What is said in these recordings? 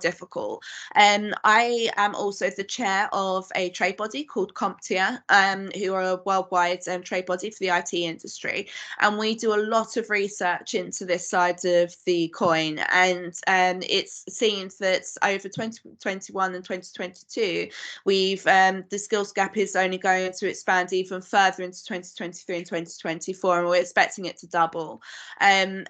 difficult. I am also the chair of a trade body called CompTIA, who are a worldwide trade body for the IT industry, and we do a lot of research into this side of the coin. And it's seen that over 2021 and 2022, we've the skills gap is only going to expand even further into 2023 and 2024, and we're expecting it to double. And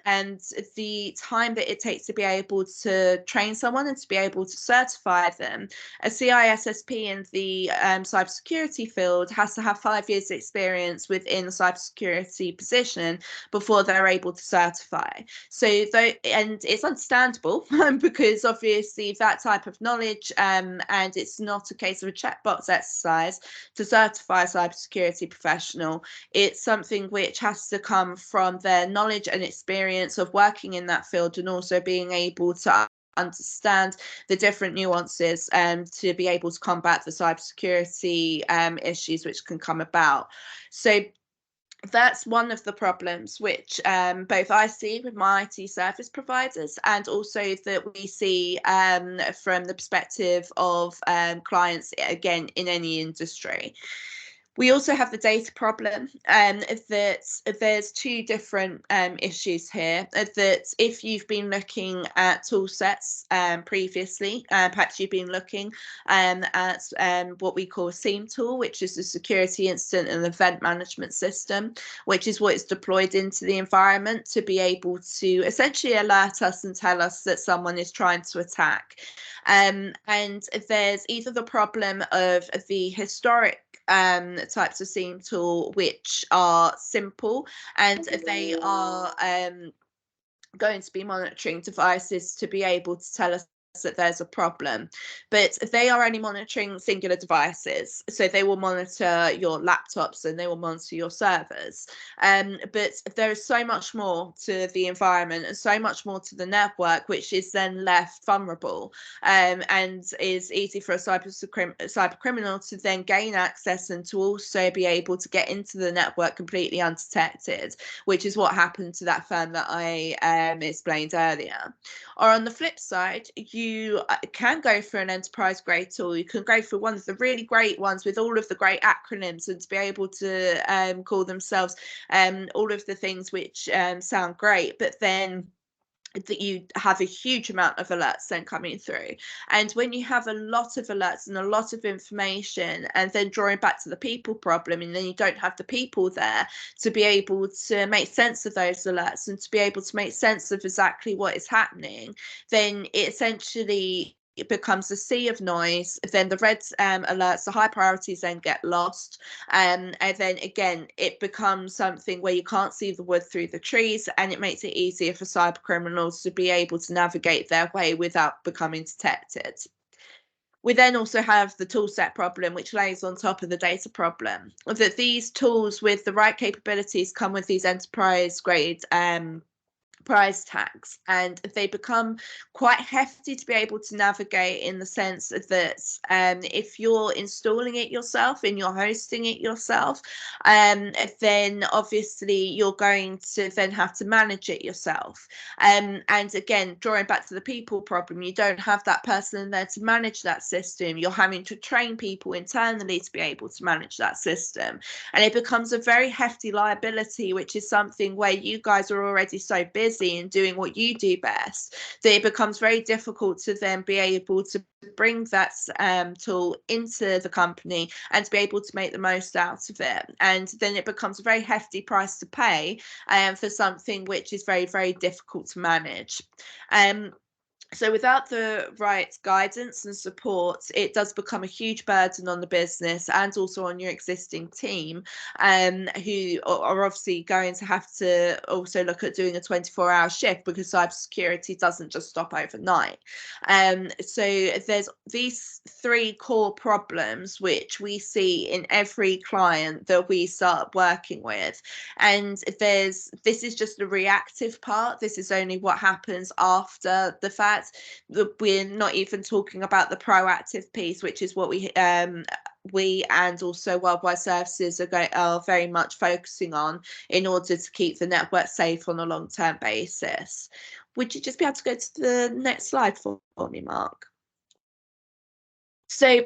the time that it takes to be able to train someone and to be able to certify them, a CISSP in the cybersecurity field has to have 5 years experience within the cybersecurity position before they're able to certify. So and it's understandable because obviously that type of knowledge, and it's not a case of a checkbox exercise to certify a cybersecurity professional. It's something which has to come from their knowledge and experience of working in that field, and also being able to understand the different nuances to be able to combat the cybersecurity issues which can come about. So that's one of the problems which both I see with my IT service providers, and also that we see from the perspective of clients, again, in any industry. We also have the data problem, that there's two different issues here. That if you've been looking at tool sets previously, perhaps you've been looking at what we call a SIEM tool, which is the Security Incident and Event Management System, which is what is deployed into the environment to be able to essentially alert us and tell us that someone is trying to attack. And there's either the problem of the historic types of SIEM tool, which are simple and they are going to be monitoring devices to be able to tell us that there's a problem, but they are only monitoring singular devices. So they will monitor your laptops and they will monitor your servers, but there is so much more to the environment and so much more to the network, which is then left vulnerable, and is easy for a cyber criminal to then gain access and to also be able to get into the network completely undetected, which is what happened to that firm that I explained earlier. Or on the flip side, you can go for an enterprise grade tool. You can go for one of the really great ones with all of the great acronyms and to be able to call themselves all of the things which sound great, but then that you have a huge amount of alerts then coming through. And when you have a lot of alerts and a lot of information, and then drawing back to the people problem, and then you don't have the people there to be able to make sense of those alerts and to be able to make sense of exactly what is happening, then it essentially it becomes a sea of noise. Then the red alerts, the high priorities then get lost, and then again it becomes something where you can't see the wood through the trees, and it makes it easier for cyber criminals to be able to navigate their way without becoming detected. We then also have the toolset problem, which lays on top of the data problem, that these tools with the right capabilities come with these enterprise grade price tags, and they become quite hefty to be able to navigate, in the sense that if you're installing it yourself and you're hosting it yourself, then obviously you're going to then have to manage it yourself, and again, drawing back to the people problem, you don't have that person there to manage that system. You're having to train people internally to be able to manage that system, and it becomes a very hefty liability, which is something where you guys are already so busy and doing what you do best that it becomes very difficult to then be able to bring that tool into the company and to be able to make the most out of it. And then it becomes a very hefty price to pay for something which is very, very difficult to manage. So without the right guidance and support, it does become a huge burden on the business and also on your existing team, who are obviously going to have to also look at doing a 24-hour shift, because cybersecurity doesn't just stop overnight. So there's these three core problems which we see in every client that we start working with. And this is just the reactive part. This is only what happens after the fact. We're not even talking about the proactive piece, which is what we and also Worldwide Services are very much focusing on in order to keep the network safe on a long-term basis. Would you just be able to go to the next slide for me, Mark? So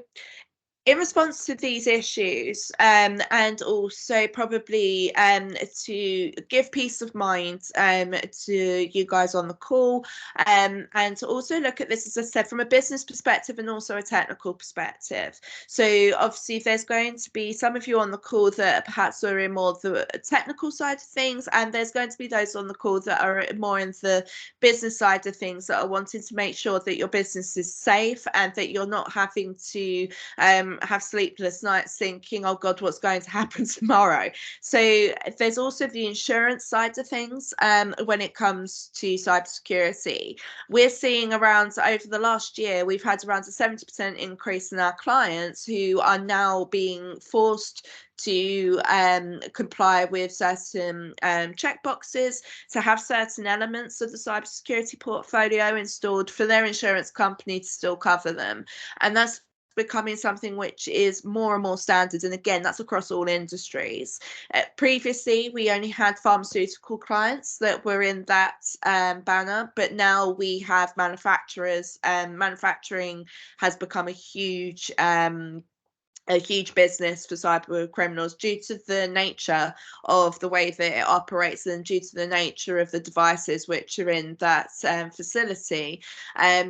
in response to these issues, and also probably to give peace of mind to you guys on the call, and to also look at this, as I said, from a business perspective and also a technical perspective. So obviously there's going to be some of you on the call that perhaps are in more the technical side of things, and there's going to be those on the call that are more in the business side of things, that are wanting to make sure that your business is safe and that you're not having to have sleepless nights thinking, oh God, what's going to happen tomorrow? So there's also the insurance side of things when it comes to cybersecurity. We're seeing around, over the last year, we've had around a 70% increase in our clients who are now being forced to comply with certain checkboxes, to have certain elements of the cybersecurity portfolio installed for their insurance company to still cover them. And that's becoming something which is more and more standard, and again, that's across all industries. Previously we only had pharmaceutical clients that were in that banner, but now we have manufacturers, and manufacturing has become a huge business for cyber criminals due to the nature of the way that it operates and due to the nature of the devices which are in that facility.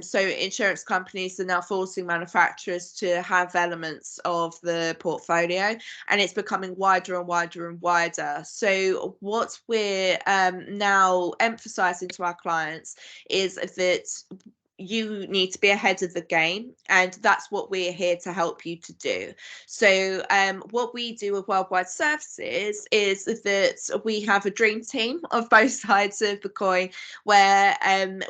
So insurance companies are now forcing manufacturers to have elements of the portfolio, and it's becoming wider and wider and wider. So what we're now emphasizing to our clients is that you need to be ahead of the game, and that's what we're here to help you to do. So what we do with Worldwide Services is that we have a dream team of both sides of the coin, where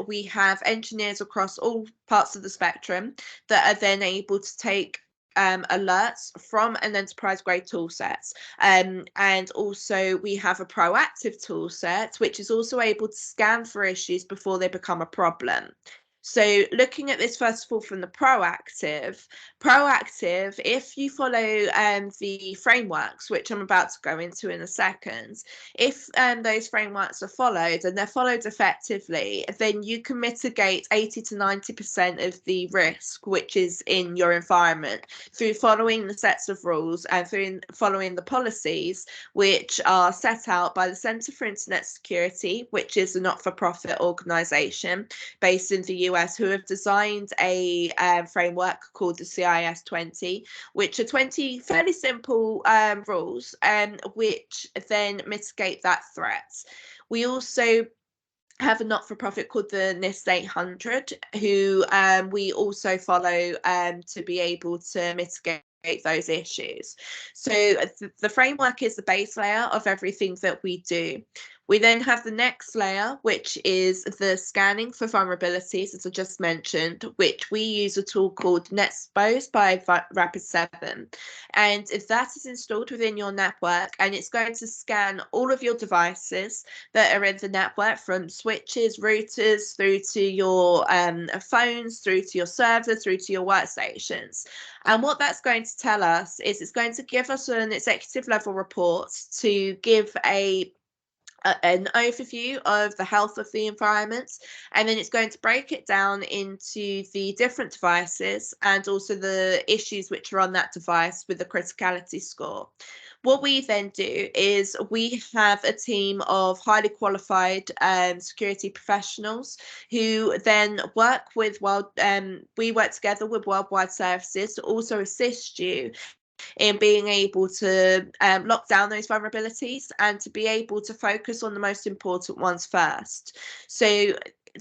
we have engineers across all parts of the spectrum that are then able to take alerts from an enterprise grade tool set, and also we have a proactive tool set which is also able to scan for issues before they become a problem. So looking at this first of all from the proactive, if you follow the frameworks, which I'm about to go into in a second, if those frameworks are followed and they're followed effectively, then you can mitigate 80 to 90% of the risk which is in your environment through following the sets of rules and through following the policies which are set out by the Centre for Internet Security, which is a not-for-profit organisation based in the US, who have designed a framework called the CIS 20, which are 20 fairly simple rules which then mitigate that threat. We also have a not-for-profit called the NIST 800, who we also follow to be able to mitigate those issues. So the framework is the base layer of everything that we do. We then have the next layer, which is the scanning for vulnerabilities, as I just mentioned, which we use a tool called NetSpose by Rapid7. And if that is installed within your network, and it's going to scan all of your devices that are in the network, from switches, routers, through to your phones, through to your server, through to your workstations. And what that's going to tell us is it's going to give us an executive level report to give an overview of the health of the environment, and then it's going to break it down into the different devices and also the issues which are on that device with the criticality score. What we then do is we have a team of highly qualified security professionals who then work with we work together with Worldwide Services to also assist you in being able to lock down those vulnerabilities and to be able to focus on the most important ones first. So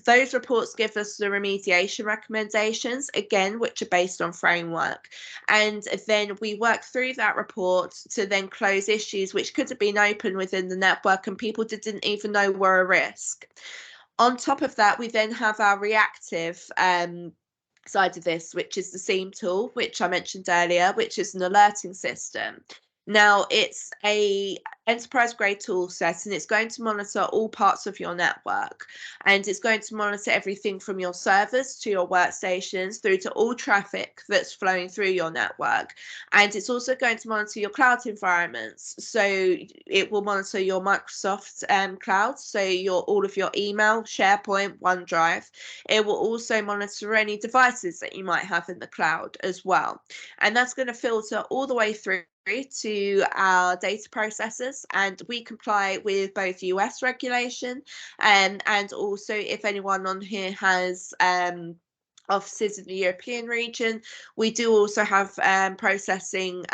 those reports give us the remediation recommendations, again, which are based on framework. And then we work through that report to then close issues which could have been open within the network and people didn't even know were a risk. On top of that, we then have our reactive side of this, which is the SEAM tool, which I mentioned earlier, which is an alerting system. Now, it's a enterprise grade tool set, and it's going to monitor all parts of your network, and it's going to monitor everything from your servers to your workstations through to all traffic that's flowing through your network. And it's also going to monitor your cloud environments, so it will monitor your Microsoft cloud, so all of your email, SharePoint, OneDrive. It will also monitor any devices that you might have in the cloud as well, and that's going to filter all the way through to our data processors, and we comply with both US regulation and also if anyone on here has offices in the European region, we do also have processing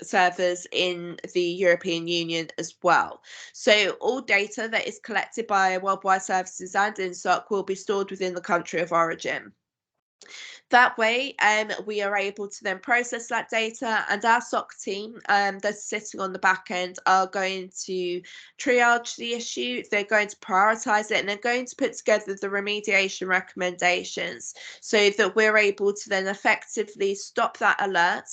servers in the European Union as well. So all data that is collected by Worldwide Services and INSOC will be stored within the country of origin. That way, we are able to then process that data, and our SOC team that's sitting on the back end are going to triage the issue, they're going to prioritize it, and they're going to put together the remediation recommendations so that we're able to then effectively stop that alert,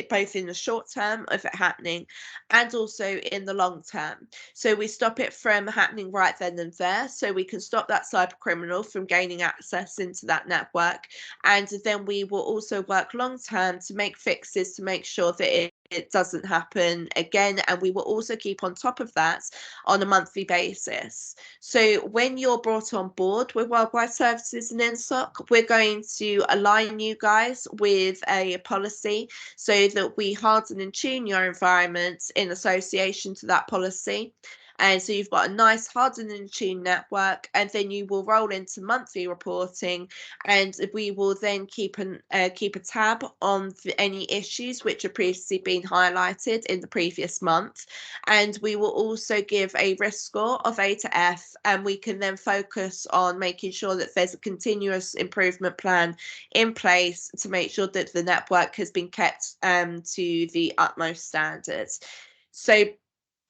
both in the short term of it happening and also in the long term. So we stop it from happening right then and there, so we can stop that cyber criminal from gaining access into that network. And then we will also work long term to make fixes to make sure that it doesn't happen again, and we will also keep on top of that on a monthly basis. So when you're brought on board with Worldwide Services and INSOC, we're going to align you guys with a policy so that we harden and tune your environment in association to that policy. And so you've got a nice hardened and tuned network, and then you will roll into monthly reporting, and we will then keep a tab on any issues which have previously been highlighted in the previous month. And we will also give a risk score of A to F, and we can then focus on making sure that there's a continuous improvement plan in place to make sure that the network has been kept to the utmost standards. So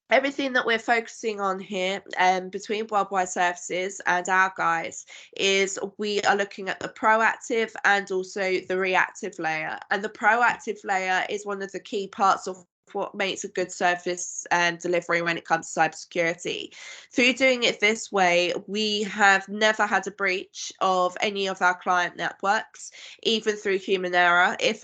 everything that we're focusing on here between Worldwide Services and our guys is we are looking at the proactive and also the reactive layer. And the proactive layer is one of the key parts of what makes a good service delivery when it comes to cybersecurity. Through doing it this way, we have never had a breach of any of our client networks, even through human error. If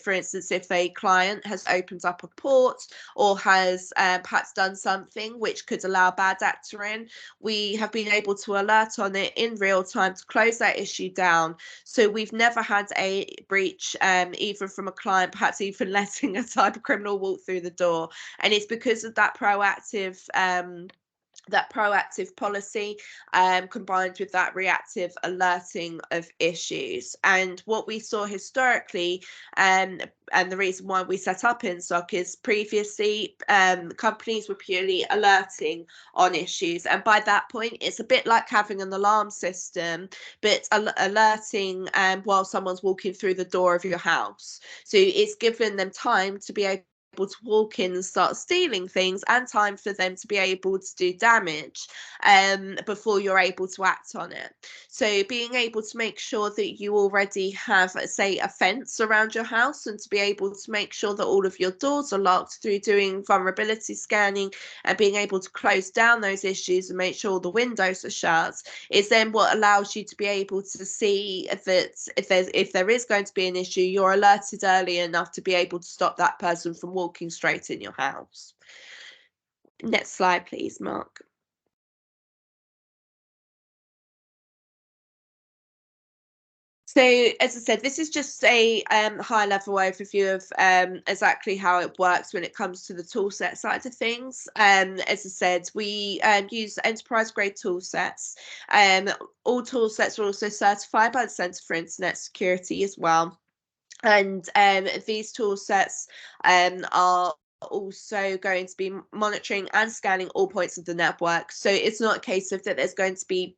for instance, if a client has opened up a port or has perhaps done something which could allow bad actor in, we have been able to alert on it in real time to close that issue down. So we've never had a breach, even from a client, perhaps even letting a cyber criminal walk through the door. And it's because of that proactive policy combined with that reactive alerting of issues. And what we saw historically, and the reason why we set up INSOC is previously companies were purely alerting on issues, and by that point it's a bit like having an alarm system, but alerting while someone's walking through the door of your house. So it's given them time to be able to walk in and start stealing things, and time for them to be able to do damage before you're able to act on it. So being able to make sure that you already have, say, a fence around your house, and to be able to make sure that all of your doors are locked through doing vulnerability scanning and being able to close down those issues and make sure the windows are shut, is then what allows you to be able to see that if there is going to be an issue, you're alerted early enough to be able to stop that person from walking straight in your house. Next slide, please, Mark. So, as I said, this is just a high-level overview of exactly how it works when it comes to the toolset side of things. As I said, we use enterprise-grade toolsets. All toolsets are also certified by the Centre for Internet Security as well. And these toolsets are also going to be monitoring and scanning all points of the network. So it's not a case of that there's going to be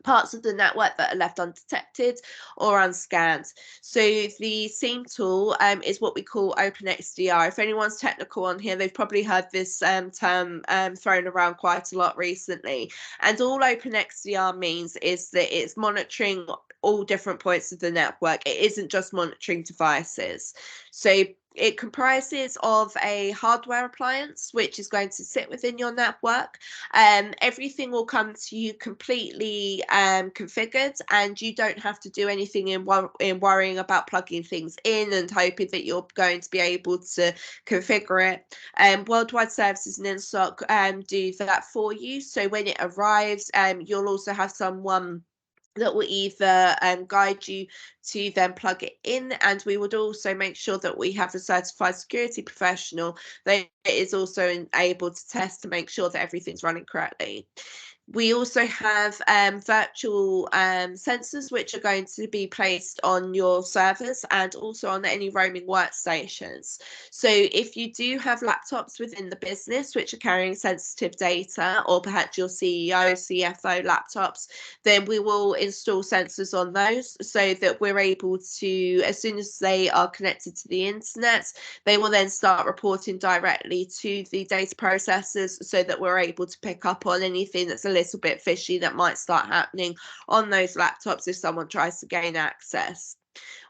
parts of the network that are left undetected or unscanned. So the SIEM tool is what we call OpenXDR. If anyone's technical on here, they've probably heard this term thrown around quite a lot recently. And all OpenXDR means is that it's monitoring all different points of the network. It isn't just monitoring devices. So It comprises of a hardware appliance which is going to sit within your network. Everything will come to you completely configured, and you don't have to do anything in worrying about plugging things in and hoping that you're going to be able to configure it. Worldwide Services and InStock do that for you. So when it arrives, you'll also have someone that will either guide you to then plug it in, and we would also make sure that we have a certified security professional that is also able to test to make sure that everything's running correctly. We also have virtual sensors which are going to be placed on your servers and also on any roaming workstations. So if you do have laptops within the business which are carrying sensitive data, or perhaps your CEO, CFO laptops, then we will install sensors on those so that we're able to, as soon as they are connected to the internet, they will then start reporting directly to the data processors so that we're able to pick up on anything that's a little bit fishy that might start happening on those laptops if someone tries to gain access.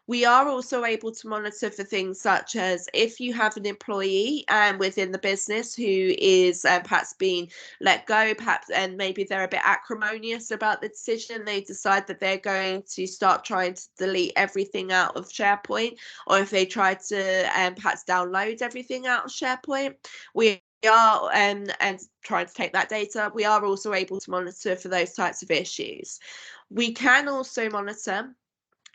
We are also able to monitor for things such as if you have an employee within the business who is perhaps being let go, perhaps, and maybe they're a bit acrimonious about the decision. They decide that they're going to start trying to delete everything out of SharePoint, or if they try to perhaps download everything out of SharePoint. We are and trying to take that data. We are also able to monitor for those types of issues. We can also monitor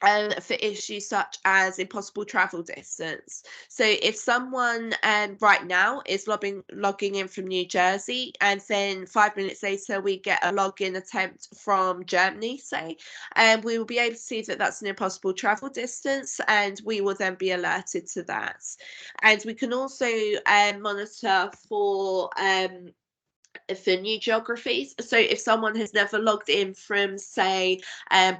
for issues such as impossible travel distance. So if someone right now is logging in from New Jersey, and then 5 minutes later we get a login attempt from Germany, say, and we will be able to see that that's an impossible travel distance, and we will then be alerted to that. And we can also monitor for new geographies. So if someone has never logged in from, say,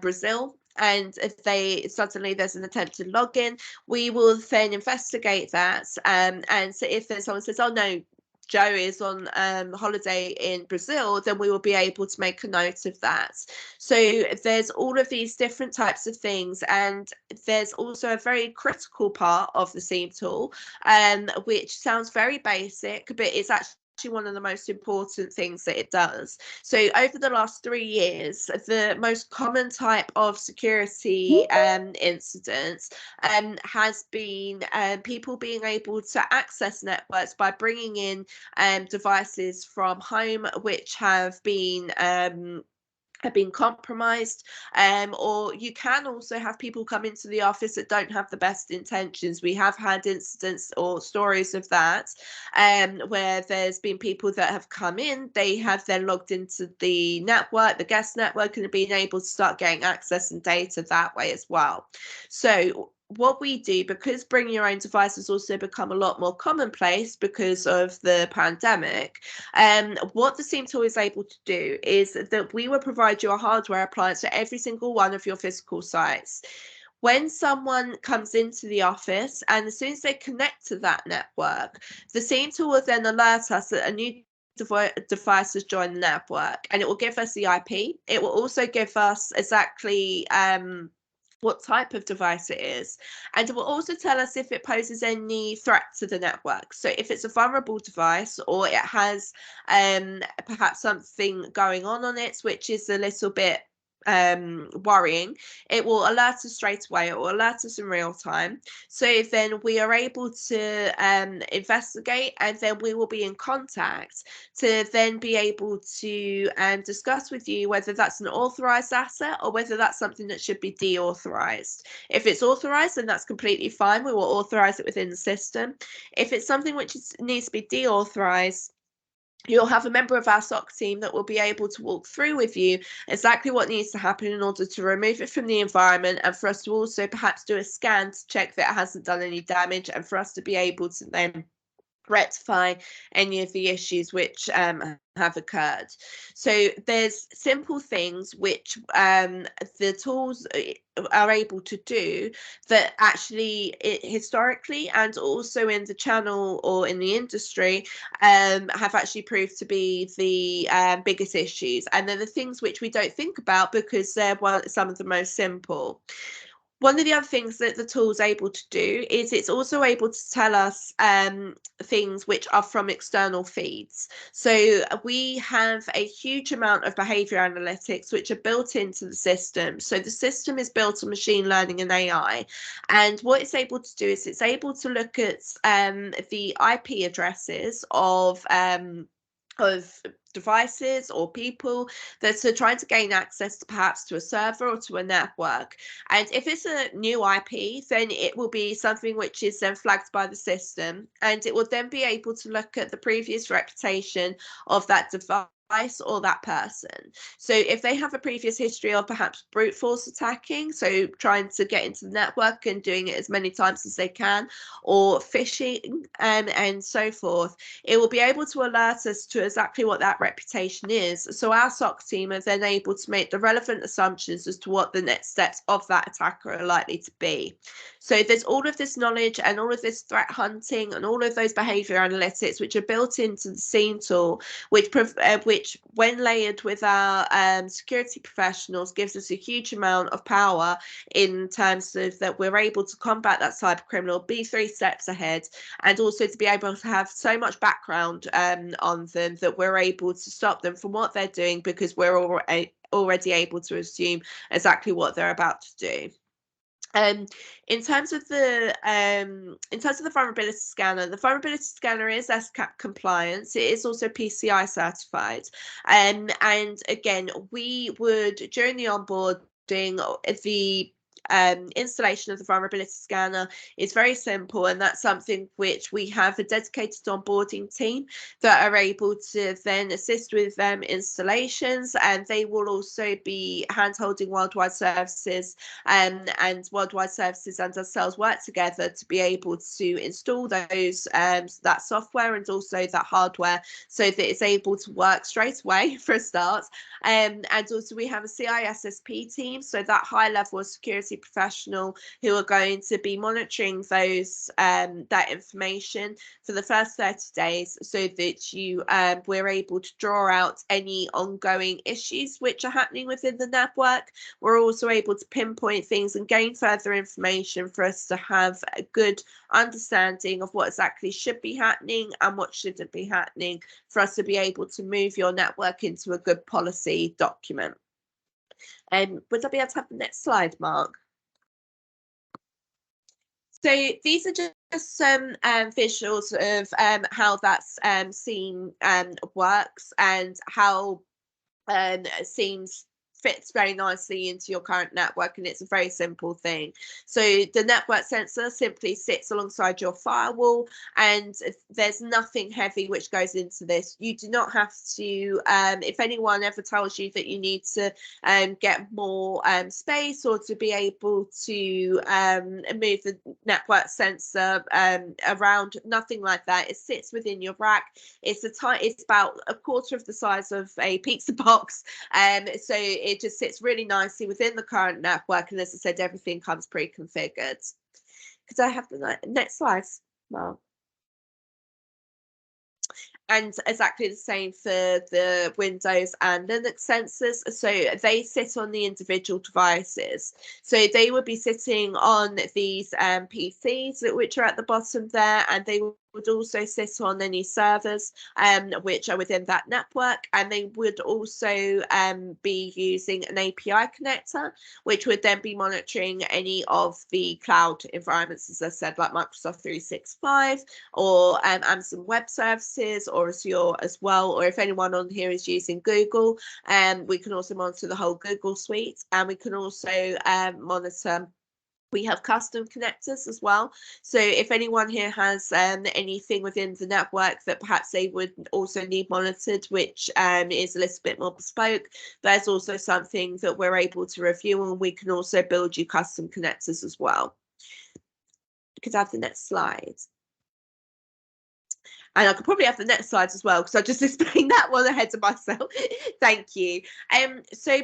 Brazil, and if they suddenly there's an attempted login, we will then investigate that. And so if there's someone says, "Oh no, Joe is on holiday in Brazil," then we will be able to make a note of that. So there's all of these different types of things, and there's also a very critical part of the SIEM tool, which sounds very basic, but it's actually one of the most important things that it does. So over the last 3 years, the most common type of security incidents has been people being able to access networks by bringing in devices from home which have been compromised, or you can also have people come into the office that don't have the best intentions. We have had incidents or stories of that, where there's been people that have come in, they have then logged into the network, the guest network, and have been able to start getting access and data that way as well. So what we do, because bring your own device has also become a lot more commonplace because of the pandemic, what the SIEM tool is able to do is that we will provide you a hardware appliance for every single one of your physical sites. When someone comes into the office, and as soon as they connect to that network, the SIEM tool will then alert us that a new device has joined the network, and it will give us the IP. It will also give us exactly what type of device it is, and it will also tell us if it poses any threat to the network. So if it's a vulnerable device, or it has perhaps something going on it which is a little bit worrying, it will alert us straight away. It will alert us in real time, so then we are able to investigate, and then we will be in contact to then be able to discuss with you whether that's an authorized asset or whether that's something that should be deauthorized. If it's authorized, then that's completely fine. We will authorize it within the system. If it's something which needs to be deauthorized, you'll have a member of our SOC team that will be able to walk through with you exactly what needs to happen in order to remove it from the environment, and for us to also perhaps do a scan to check that it hasn't done any damage, and for us to be able to then rectify any of the issues which have occurred. So there's simple things which the tools are able to do that actually historically and also in the channel or in the industry have actually proved to be the biggest issues, and they're the things which we don't think about because they're some of the most simple. One of the other things that the tool is able to do is it's also able to tell us things which are from external feeds. So we have a huge amount of behavior analytics which are built into the system. So the system is built on machine learning and AI. And what it's able to do is it's able to look at the IP addresses of devices or people that are trying to gain access to perhaps to a server or to a network. And if it's a new IP, then it will be something which is then flagged by the system, and it will then be able to look at the previous reputation of that device or that person. So if they have a previous history of perhaps brute force attacking, so trying to get into the network and doing it as many times as they can, or phishing and so forth, it will be able to alert us to exactly what that reputation is. So our SOC team are then able to make the relevant assumptions as to what the next steps of that attacker are likely to be. So there's all of this knowledge and all of this threat hunting and all of those behavior analytics which are built into the scene tool, which when layered with our security professionals gives us a huge amount of power in terms of that we're able to combat that cyber criminal, be 3 steps ahead, and also to be able to have so much background on them that we're able to stop them from what they're doing, because we're already able to assume exactly what they're about to do. In terms of the vulnerability scanner, the vulnerability scanner is SCAP compliant. It is also PCI certified, and again, we would, during the onboarding, the installation of the vulnerability scanner is very simple, and that's something which we have a dedicated onboarding team that are able to then assist with installations, and they will also be hand-holding Worldwide Services, and Worldwide Services and ourselves work together to be able to install those that software and also that hardware, so that it's able to work straight away for a start. And also we have a CISSP team, so that high level of security professional who are going to be monitoring those that information for the first 30 days, so that we're able to draw out any ongoing issues which are happening within the network. We're also able to pinpoint things and gain further information for us to have a good understanding of what exactly should be happening and what shouldn't be happening, for us to be able to move your network into a good policy document. Would I be able to have the next slide, Mark? So these are just some visuals of how that's scene works, and how scenes fits very nicely into your current network, and it's a very simple thing. So the network sensor simply sits alongside your firewall, and there's nothing heavy which goes into this. You do not have to, if anyone ever tells you that you need to get more space, or to be able to move the network sensor around, nothing like that. It sits within your rack. It's about a quarter of the size of a pizza box, so it just sits really nicely within the current network, and as I said, everything comes pre-configured. Could I have the next slide, Mark? And exactly the same for the Windows and Linux sensors. So they sit on the individual devices. So they would be sitting on these PCs, which are at the bottom there, and they would also sit on any servers which are within that network, and they would also be using an API connector, which would then be monitoring any of the cloud environments, as I said, like Microsoft 365 or Amazon Web Services or Azure as well. Or if anyone on here is using Google, we can also monitor the whole Google suite, and we can also monitor. We have custom connectors as well. So if anyone here has anything within the network that perhaps they would also need monitored, which is a little bit more bespoke, there's also something that we're able to review, and we can also build you custom connectors as well. Could I have the next slide? And I could probably have the next slide as well, because I just explained that one ahead of myself. Thank you. So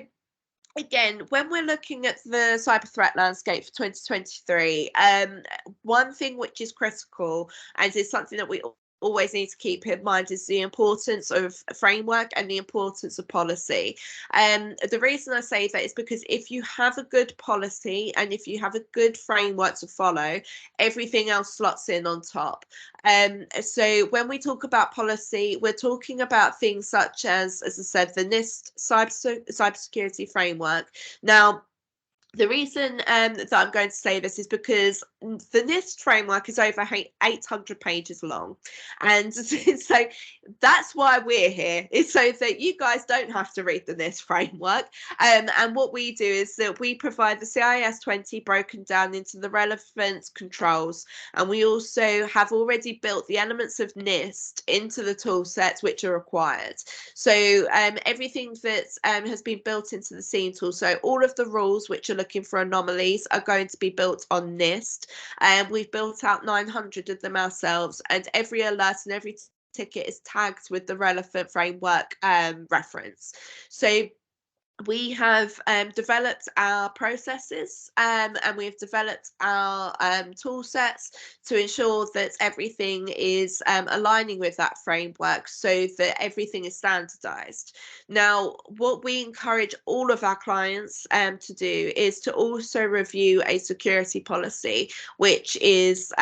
again, when we're looking at the cyber threat landscape for 2023, one thing which is critical, and is something that we always need to keep in mind is the importance of a framework and the importance of policy. The reason I say that is because if you have a good policy and if you have a good framework to follow, everything else slots in on top. So when we talk about policy, we're talking about things such as I said, the NIST cybersecurity framework. Now, the reason that I'm going to say this is because the NIST framework is over 800 pages long. And so that's why we're here, is so that you guys don't have to read the NIST framework. And what we do is that we provide the CIS 20 broken down into the relevant controls. And we also have already built the elements of NIST into the tool sets which are required. So everything that has been built into the scene tool, so all of the rules which are looking for anomalies are going to be built on NIST. We've built out 900 of them ourselves, and every alert and every ticket is tagged with the relevant framework reference. So we have developed our processes and we've developed our tool sets to ensure that everything is aligning with that framework so that everything is standardized. Now, what we encourage all of our clients to do is to also review a security policy, which is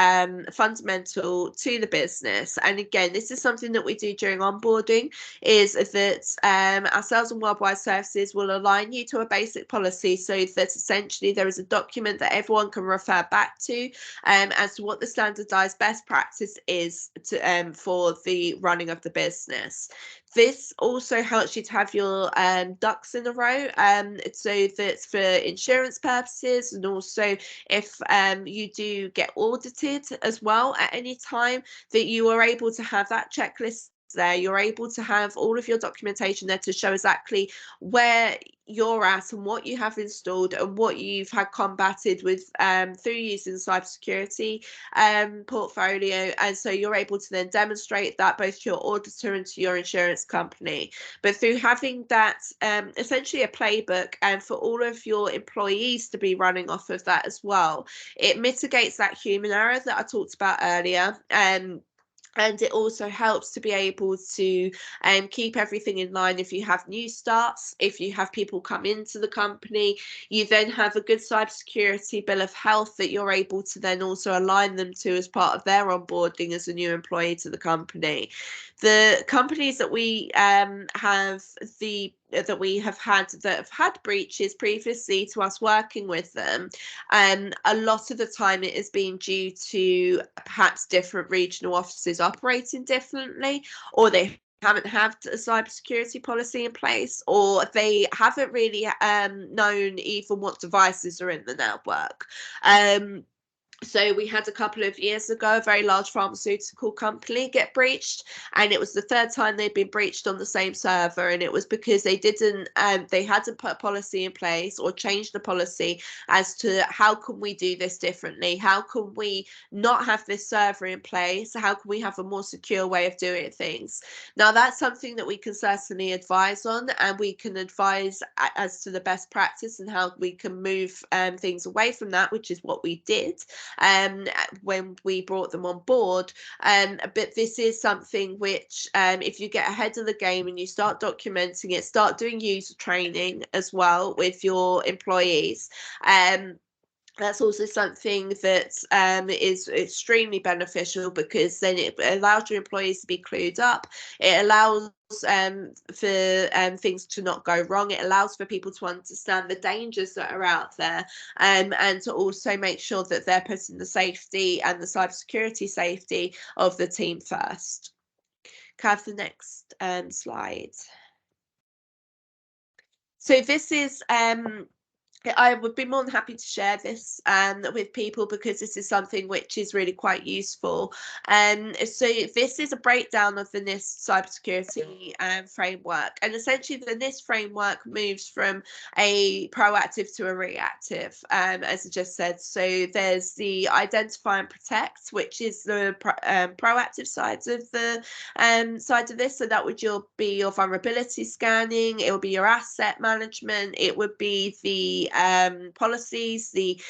fundamental to the business. And again, this is something that we do during onboarding, is that our sales and worldwide services will align you to a basic policy so that essentially there is a document that everyone can refer back to as to what the standardized best practice is to, for the running of the business. This also helps you to have your ducks in a row, so that for insurance purposes, and also if you do get audited as well at any time, that you are able to have that checklist there. You're able to have all of your documentation there to show exactly where you're at and what you have installed and what you've had combated with through using the cybersecurity portfolio. And so you're able to then demonstrate that both to your auditor and to your insurance company. But through having that essentially a playbook and for all of your employees to be running off of that as well, it mitigates that human error that I talked about earlier. And it also helps to be able to keep everything in line. If you have new starts, if you have people come into the company, you then have a good cybersecurity bill of health that you're able to then also align them to as part of their onboarding as a new employee to the company. The companies that we have had breaches previously to us working with them, a lot of the time it has been due to perhaps different regional offices operating differently, or they haven't had a cybersecurity policy in place, or they haven't really known even what devices are in the network. So we had a couple of years ago a very large pharmaceutical company get breached, and it was the third time they'd been breached on the same server, and it was because they hadn't put a policy in place or changed the policy as to how can we do this differently, how can we not have this server in place, how can we have a more secure way of doing things. Now that's something that we can certainly advise on, and we can advise as to the best practice and how we can move things away from that, which is what we did when we brought them on board. But this is something which, if you get ahead of the game and you start documenting it, start doing user training as well with your employees, that's also something that is extremely beneficial, because then it allows your employees to be clued up. It allows for things to not go wrong. It allows for people to understand the dangers that are out there, and to also make sure that they're putting the safety and the cybersecurity safety of the team first. Can I have the next slide? So this is I would be more than happy to share this with people, because this is something which is really quite useful. So this is a breakdown of the NIST cybersecurity framework, and essentially the NIST framework moves from a proactive to a reactive, as I just said. So there's the identify and protect, which is the proactive side of the this. So that would be your vulnerability scanning, it would be your asset management, it would be the the policies, the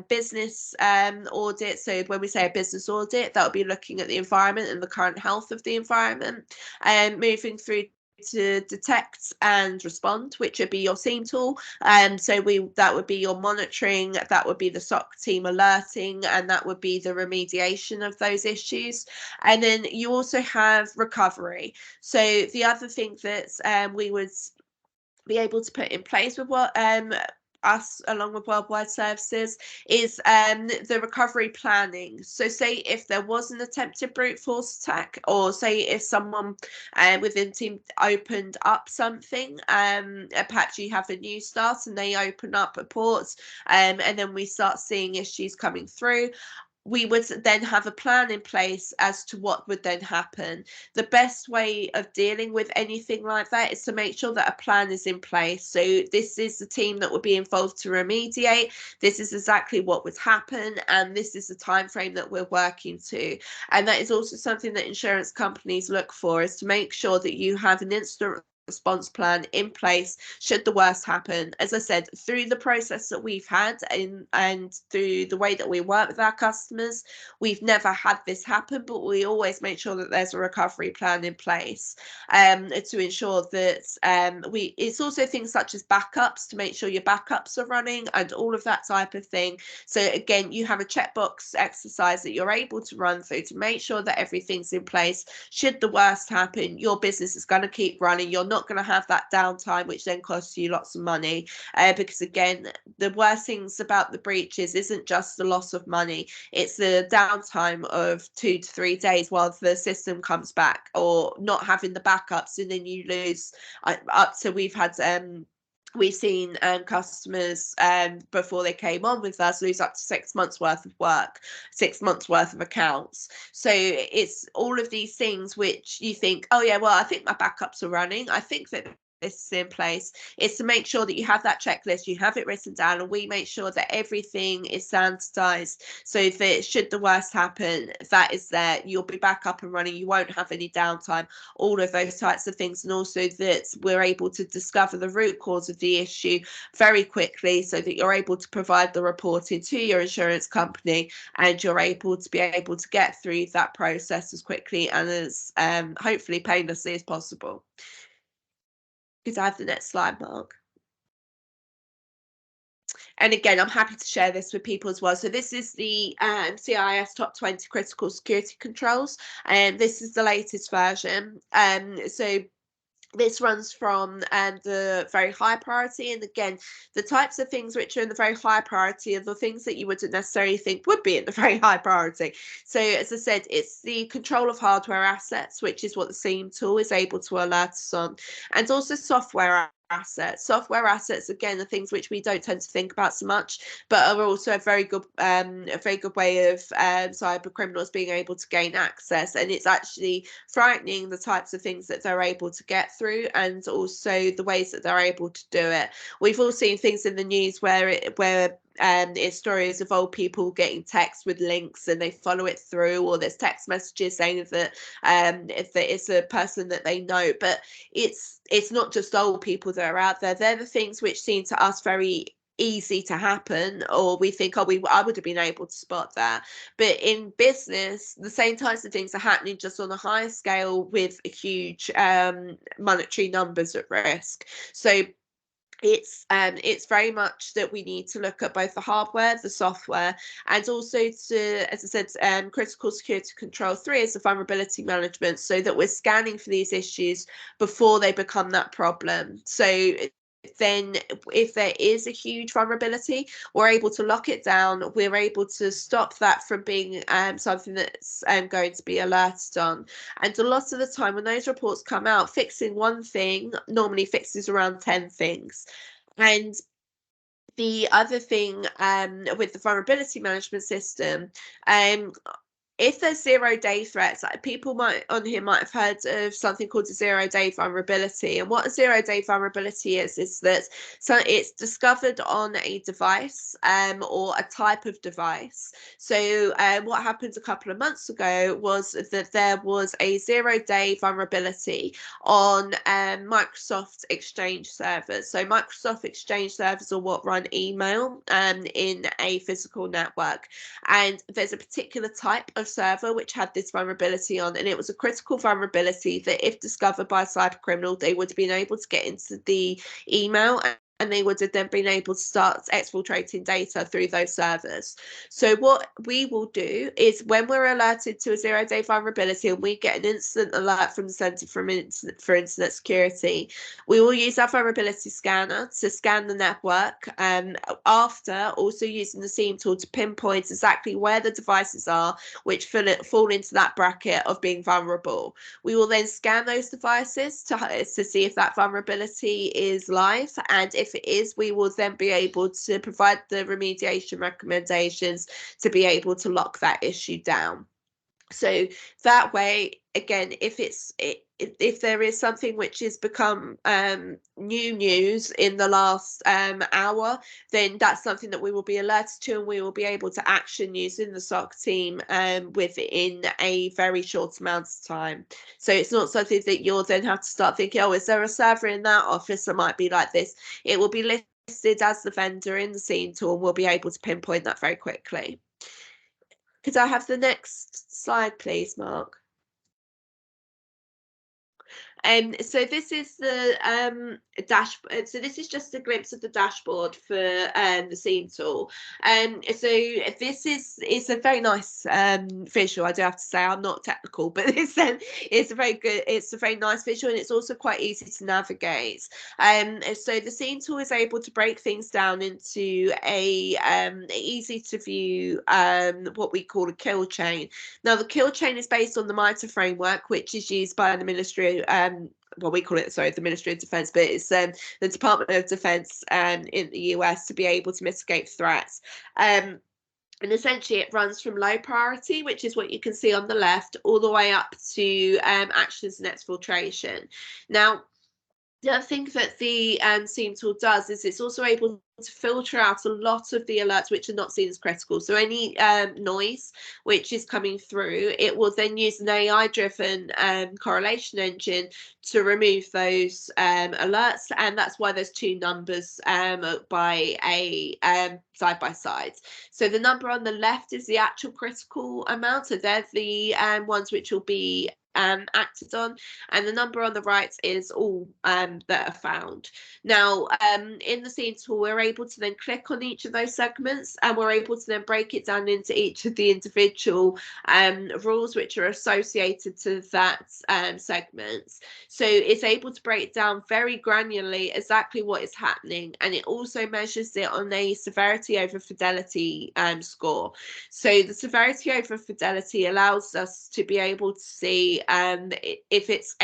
business audit. So when we say a business audit, that would be looking at the environment and the current health of the environment, and moving through to detect and respond, which would be your SEAM tool. So that would be your monitoring, that would be the SOC team alerting, and that would be the remediation of those issues. And then you also have recovery. So the other thing that we would be able to put in place with what us along with worldwide services is the recovery planning. So say if there was an attempted brute force attack, or say if someone within team opened up something, perhaps you have a new start and they open up a port, and then we start seeing issues coming through, we would then have a plan in place as to what would then happen. The best way of dealing with anything like that is to make sure that a plan is in place. So this is the team that would be involved to remediate. This is exactly what would happen, and this is the time frame that we're working to. And that is also something that insurance companies look for, is to make sure that you have an instant response plan in place should the worst happen. As I said, through the process that we've had and through the way that we work with our customers, we've never had this happen, but we always make sure that there's a recovery plan in place to ensure that it's also things such as backups, to make sure your backups are running and all of that type of thing. So again, you have a checkbox exercise that you're able to run through to make sure that everything's in place. Should the worst happen, your business is going to keep running. You're not going to have that downtime, which then costs you lots of money, because again, the worst things about the breaches isn't just the loss of money, it's the downtime of 2 to 3 days while the system comes back, or not having the backups, and then you lose up to we've seen customers before they came on with us lose up to 6 months worth of work, 6 months worth of accounts. So it's all of these things which you think, oh yeah, well, I think my backups are running, I think that this is in place. It's to make sure that you have that checklist, you have it written down, and we make sure that everything is standardized, so that should the worst happen, that is there, you'll be back up and running, you won't have any downtime, all of those types of things. And also that we're able to discover the root cause of the issue very quickly, so that you're able to provide the reporting to your insurance company, and you're able to get through that process as quickly and as hopefully painlessly as possible. Could I have the next slide, Mark? And again, I'm happy to share this with people as well. So this is the CIS Top 20 Critical Security Controls, and this is the latest version. So this runs from the very high priority, and again, the types of things which are in the very high priority are the things that you wouldn't necessarily think would be in the very high priority. So as I said, it's the control of hardware assets, which is what the SEAM tool is able to alert us on, and also software assets. Software assets, again, are things which we don't tend to think about so much, but are also a very good way of cyber criminals being able to gain access. And it's actually frightening, the types of things that they're able to get through, and also the ways that they're able to do it. We've all seen things in the news where it's stories of old people getting texts with links and they follow it through, or there's text messages saying that if it's a person that they know. But it's not just old people that are out there. They're the things which seem to us very easy to happen, or we think, oh, I would have been able to spot that. But in business, the same types of things are happening, just on a higher scale with huge monetary numbers at risk. So it's very much that we need to look at both the hardware, the software, and also to, as I said, critical security control 3 is the vulnerability management, so that we're scanning for these issues before they become that problem. So then if there is a huge vulnerability, we're able to lock it down, we're able to stop that from being something that's going to be alerted on. And a lot of the time when those reports come out, fixing one thing normally fixes around 10 things. And the other thing with the vulnerability management system, if there's 0-day threats, like people might on here might have heard of something called a 0-day vulnerability. And what a 0-day vulnerability is that so it's discovered on a device or a type of device. So what happened a couple of months ago was that there was a 0-day vulnerability on Microsoft Exchange servers. So Microsoft Exchange servers are what run email in a physical network. And there's a particular type of server which had this vulnerability on, and it was a critical vulnerability that if discovered by a cyber criminal, they would have been able to get into the email, and they would have then been able to start exfiltrating data through those servers. So what we will do is when we're alerted to a 0-day vulnerability and we get an instant alert from the Centre for Internet Security, we will use our vulnerability scanner to scan the network, after also using the SIEM tool to pinpoint exactly where the devices are which fall into that bracket of being vulnerable. We will then scan those devices to see if that vulnerability is live, and if it is, we will then be able to provide the remediation recommendations to be able to lock that issue down. So that way, again, if there is something which has become new news in the last hour, then that's something that we will be alerted to, and we will be able to action using the SOC team within a very short amount of time. So it's not something that you'll then have to start thinking, oh, is there a server in that office that might be like this? It will be listed as the vendor in the SIEM tool, and we'll be able to pinpoint that very quickly. Could I have the next slide, please, Mark? So this is the dashboard. So this is just a glimpse of the dashboard for the SIEM tool. So this is it's a very nice visual. I do have to say I'm not technical, but it's a very good. It's a very nice visual, and it's also quite easy to navigate. So the SIEM tool is able to break things down into a easy to view what we call a kill chain. Now the kill chain is based on the MITRE framework, which is used by the Ministry well, we call it, sorry, the Ministry of Defense, but it's the Department of Defense in the US to be able to mitigate threats. And essentially it runs from low priority, which is what you can see on the left, all the way up to actions and exfiltration. Now, the other thing that the SIEM tool does is it's also able to filter out a lot of the alerts which are not seen as critical. So any noise which is coming through, it will then use an AI-driven correlation engine to remove those alerts, and that's why there's two numbers by a side by side. So the number on the left is the actual critical amount, so they're the ones which will be acted on, and the number on the right is all that are found. Now in the SIEM tool, we're able to then click on each of those segments, and we're able to then break it down into each of the individual rules which are associated to that segments. So it's able to break down very granularly exactly what is happening, and it also measures it on a severity over fidelity score. So the severity over fidelity allows us to be able to see if it's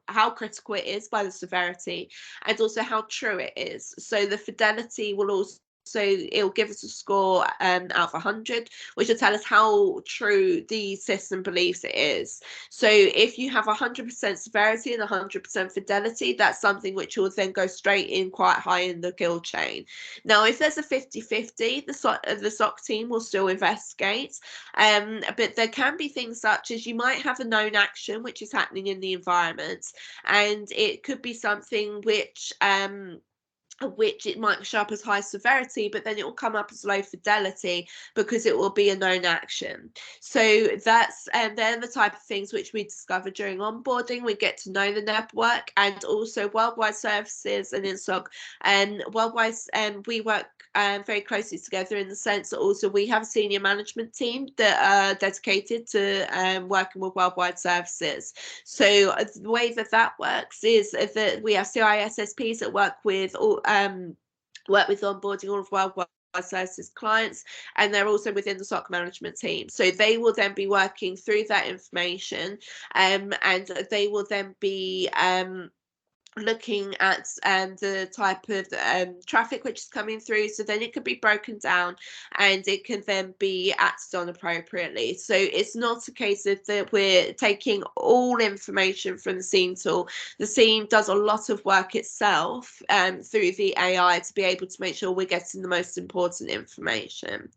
how critical it is by the severity, and also how true it is. So the fidelity will also, so it'll give us a score out of 100, which will tell us how true the system believes it is. So if you have 100% severity and 100% fidelity, that's something which will then go straight in quite high in the kill chain. Now, if there's a 50-50, the SOC team will still investigate, but there can be things such as you might have a known action which is happening in the environment, and it could be something which it might show up as high severity, but then it will come up as low fidelity because it will be a known action. So that's they're the type of things which we discover during onboarding. We get to know the network, and also worldwide services and in SOC. And worldwide, we work very closely together in the sense that also we have a senior management team that are dedicated to working with worldwide services. So the way that works is that we have CISSPs that work with onboarding all of worldwide services clients, and they're also within the SOC management team. So they will then be working through that information, and they will then be looking at the type of traffic which is coming through, so then it could be broken down and it can then be acted on appropriately. So it's not a case of that we're taking all information from the scene tool. The scene does a lot of work itself through the AI to be able to make sure we're getting the most important information.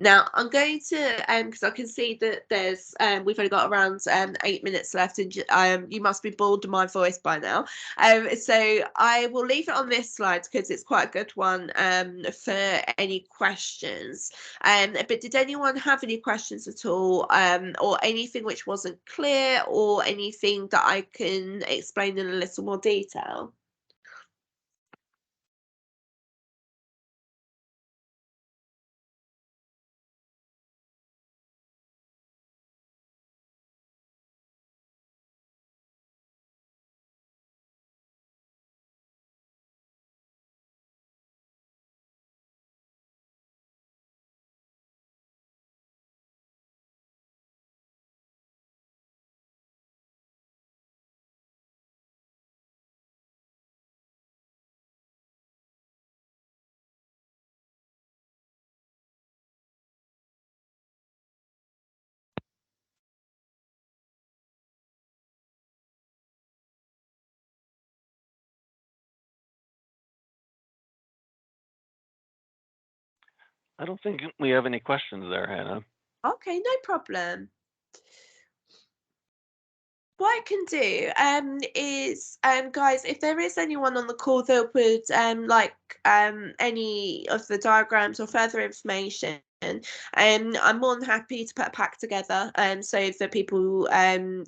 Now I'm going to because I can see that there's we've only got around 8 minutes left, and you must be bored of my voice by now. So I will leave it on this slide because it's quite a good one for any questions. But did anyone have any questions at all, or anything which wasn't clear, or anything that I can explain in a little more detail? I don't think we have any questions there, Hannah. Okay, no problem. What I can do is guys, if there is anyone on the call that would like any of the diagrams or further information, I'm more than happy to put a pack together so that people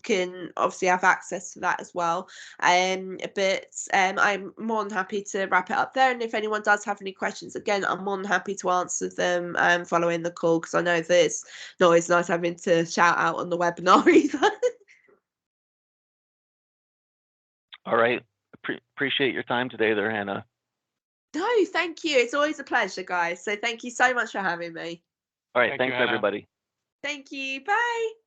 can obviously have access to that as well. But I'm more than happy to wrap it up there, and if anyone does have any questions, again, I'm more than happy to answer them following the call, because I know that it's not always nice having to shout out on the webinar either. All right. Appreciate your time today there, Hannah. No, thank you. It's always a pleasure, guys. So thank you so much for having me. All right. Thank you, Thanks, Hannah. everybody. Thank you. Bye.